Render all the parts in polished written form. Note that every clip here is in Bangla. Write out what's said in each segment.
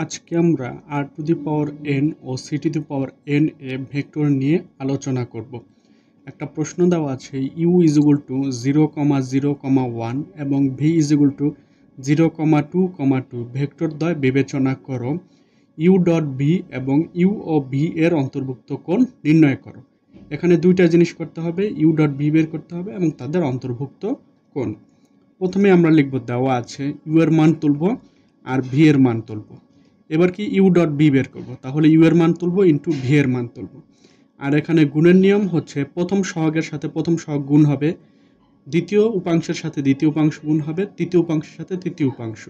আজকে আমরা r to the power n ও c to the power n এ ভেক্টর নিয়ে আলোচনা করব। একটা প্রশ্ন দেওয়া আছে u ইজ ইকুয়াল টু 0,0,1 এবং v is equal to 0,2,2 vector দ্বয় বিবেচনা করো u ডট v এবং u ও v এর অন্তর্ভুক্ত কোণ নির্ণয় করো। এখানে দুইটা জিনিস করতে হবে, u ডট v বের করতে হবে এবং তাদের অন্তর্ভুক্ত কোণ। প্রথমে আমরা লিখব দেওয়া আছে u এর মান তুলব আর v এর মান তুলব। এবার কি u ডট v বের করব, তাহলে u এর মান তুলব ইন্টু v এর মান তুলব। আর এখানে গুণের নিয়ম হচ্ছে প্রথম সহগের সাথে প্রথম সহগ গুণ হবে, দ্বিতীয় উপাংশের সাথে দ্বিতীয় উপাংশ গুণ হবে, তৃতীয় উপাংশের সাথে তৃতীয় উপাংশ।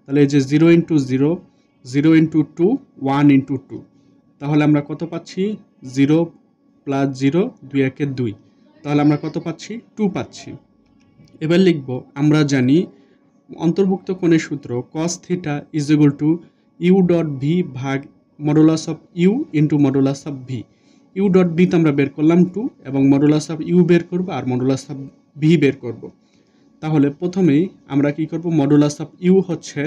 তাহলে এই যে 0 ইন্টু 0, 0 ইন্টু 2, 1 ইন্টু 2, তাহলে আমরা কত পাচ্ছি 0 প্লাস 0, 2 একে 2, তাহলে আমরা কত পাচ্ছি 2 পাচ্ছি। এবার লিখব আমরা জানি অন্তর্ভুক্ত কোণের সূত্র cos theta is equal to U dot V ভাগ modulus of U into modulus of V. U dot V তো আমরা বের করলাম 2 এবং মডুলাস অফ ইউ বের করব আর মডুলাস অফ ভি বের করব। তাহলে প্রথমেই আমরা কি করব, মডুলাস অফ ইউ হচ্ছে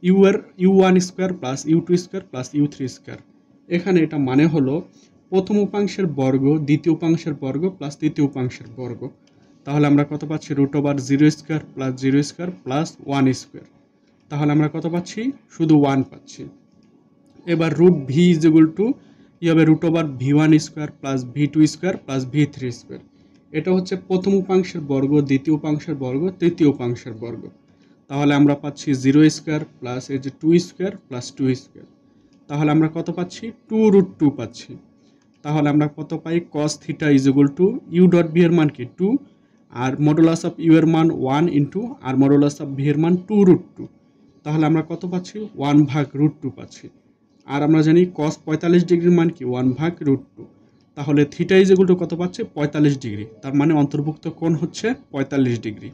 ইউ এর u1 square plus u2 square plus u3 square. এখানে এটা মানে হলো প্রথম উপাংশের বর্গ দ্বিতীয় উপাংশের বর্গ প্লাস তৃতীয় উপাংশের বর্গ। তাহলে আমরা কত পাচ্ছি root over 0 square plus 0 square plus 1 square. তাহলে আমরা কত পাচ্ছি শুধু 1 পাচ্ছি। এবার root v is equal to কি হবে, root over v1 square plus v2 square plus v3 square. এটা হচ্ছে প্রথম উপাংশের বর্গ দ্বিতীয় উপাংশের বর্গ তৃতীয় উপাংশের বর্গ। তাহলে আমরা পাচ্ছি 0 স্কোয়ার প্লাস এই যে 2 স্কোয়ার প্লাস 2 স্কোয়ার। তাহলে আমরা কত পাচ্ছি 2 রুট 2 পাচ্ছি। তাহলে আমরা কত পাই cos theta is equal to U dot V এর মান কি 2 আর মডুলাস অফ ইউ এর মান 1 into r modulus of v এর মান 2 রুট 2। তাহলে আমরা কত পাচ্ছি 1 ভাগ রুট 2 পাচ্ছি। আর আমরা জানি cos 45 ডিগ্রির মান কি 1 ভাগ রুট 2। তাহলে থিটা ইজ ইকুয়াল টু কত পাচ্ছে 45 ডিগ্রি, তার মানে অন্তর্ভুক্ত কোণ হচ্ছে 45 ডিগ্রি।